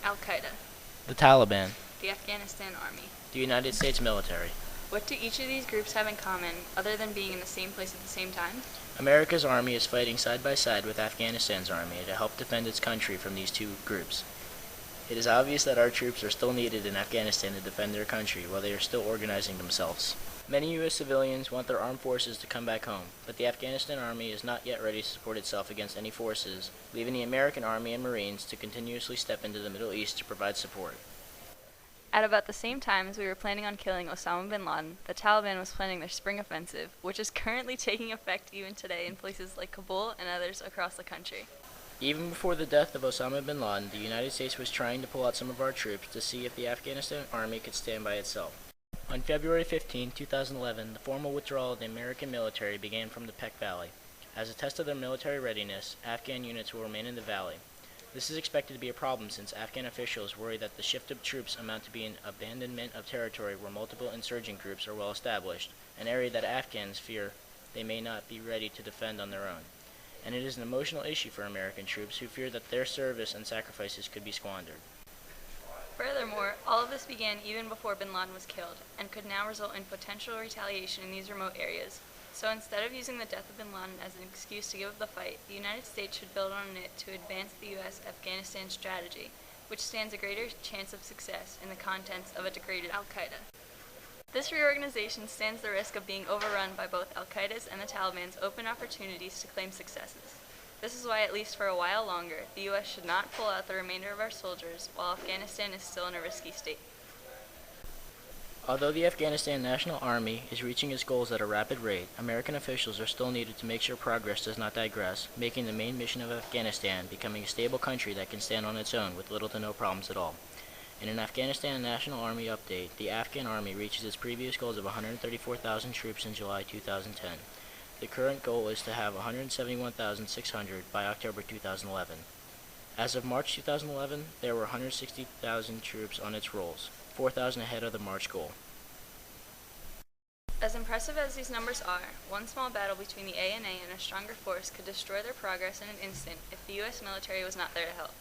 Al-Qaeda, The Taliban, the Afghanistan Army. the United States military. What do each of these groups have in common other than being in the same place at the same time? America's army is fighting side by side with Afghanistan's army to help defend its country from these two groups. It is obvious that our troops are still needed in Afghanistan to defend their country while they are still organizing themselves. Many U.S. civilians want their armed forces to come back home, but the Afghanistan Army is not yet ready to support itself against any forces, leaving the American Army and Marines to continuously step into the Middle East to provide support. At about the same time as we were planning on killing Osama bin Laden, the Taliban was planning their spring offensive, which is currently taking effect even today in places like Kabul and others across the country. Even before the death of Osama bin Laden, the United States was trying to pull out some of our troops to see if the Afghanistan Army could stand by itself. On February 15, 2011, the formal withdrawal of the American military began from the Peck Valley. As a test of their military readiness, Afghan units will remain in the valley. This is expected to be a problem since Afghan officials worry that the shift of troops amount to be an abandonment of territory where multiple insurgent groups are well established, an area that Afghans fear they may not be ready to defend on their own. And it is an emotional issue for American troops who fear that their service and sacrifices could be squandered. Furthermore, all of this began even before bin Laden was killed, and could now result in potential retaliation in these remote areas. So instead of using the death of bin Laden as an excuse to give up the fight, the United States should build on it to advance the U.S. Afghanistan strategy, which stands a greater chance of success in the contents of a degraded Al-Qaeda. This reorganization stands the risk of being overrun by both Al-Qaeda's and the Taliban's open opportunities to claim successes. This is why, at least for a while longer, the U.S. should not pull out the remainder of our soldiers while Afghanistan is still in a risky state. Although the Afghanistan National Army is reaching its goals at a rapid rate, American officials are still needed to make sure progress does not digress, making the main mission of Afghanistan becoming a stable country that can stand on its own with little to no problems at all. In an Afghanistan National Army update, the Afghan Army reaches its previous goals of 134,000 troops in July 2010. The current goal is to have 171,600 by October 2011. As of March 2011, there were 160,000 troops on its rolls, 4,000 ahead of the March goal. As impressive as these numbers are, one small battle between the ANA and a stronger force could destroy their progress in an instant if the U.S. military was not there to help.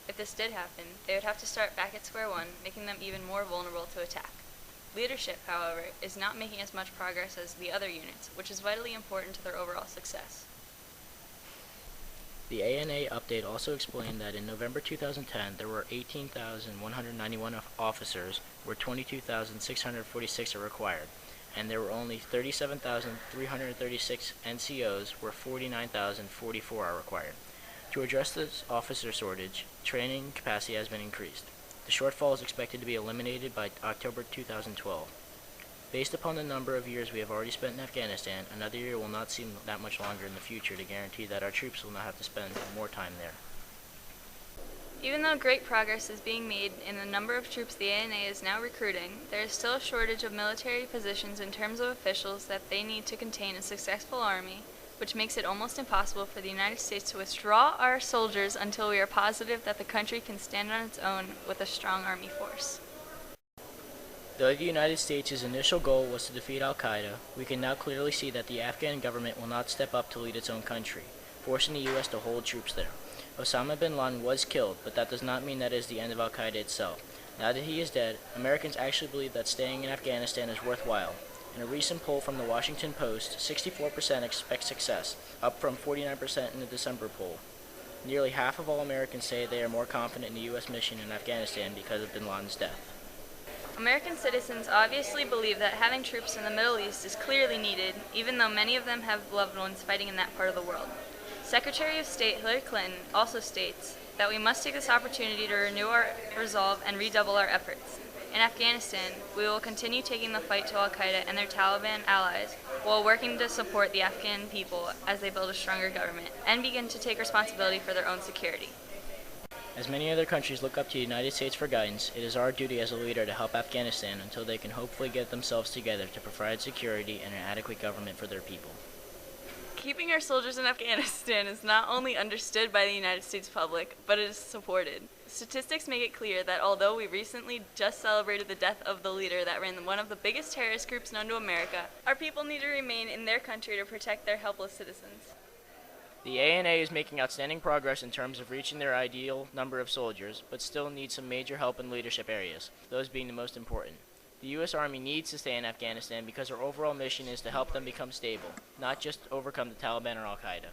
If this did happen, they would have to start back at square one, making them even more vulnerable to attack. Leadership, however, is not making as much progress as the other units, which is vitally important to their overall success. The ANA update also explained that in November 2010, there were 18,191 officers, where 22,646 are required, and there were only 37,336 NCOs, where 49,044 are required. To address this officer shortage, training capacity has been increased. The shortfall is expected to be eliminated by October 2012. Based upon the number of years we have already spent in Afghanistan, another year will not seem that much longer in the future to guarantee that our troops will not have to spend more time there. Even though great progress is being made in the number of troops the ANA is now recruiting, there is still a shortage of military positions in terms of officials that they need to contain a successful army, which makes it almost impossible for the United States to withdraw our soldiers until we are positive that the country can stand on its own with a strong army force. Though the United States' initial goal was to defeat al-Qaeda, we can now clearly see that the Afghan government will not step up to lead its own country, forcing the U.S. to hold troops there. Osama bin Laden was killed, but that does not mean that it is the end of al-Qaeda itself. Now that he is dead, Americans actually believe that staying in Afghanistan is worthwhile. In a recent poll from the Washington Post, 64% expect success, up from 49% in the December poll. Nearly half of all Americans say they are more confident in the U.S. mission in Afghanistan because of bin Laden's death. American citizens obviously believe that having troops in the Middle East is clearly needed, even though many of them have loved ones fighting in that part of the world. Secretary of State Hillary Clinton also states that we must take this opportunity to renew our resolve and redouble our efforts. In Afghanistan, we will continue taking the fight to al-Qaeda and their Taliban allies while working to support the Afghan people as they build a stronger government and begin to take responsibility for their own security. As many other countries look up to the United States for guidance, it is our duty as a leader to help Afghanistan until they can hopefully get themselves together to provide security and an adequate government for their people. Keeping our soldiers in Afghanistan is not only understood by the United States public, but it is supported. Statistics make it clear that although we recently just celebrated the death of the leader that ran one of the biggest terrorist groups known to America, our people need to remain in their country to protect their helpless citizens. The ANA is making outstanding progress in terms of reaching their ideal number of soldiers, but still needs some major help in leadership areas, those being the most important. The U.S. Army needs to stay in Afghanistan because our overall mission is to help them become stable, not just overcome the Taliban or Al-Qaeda.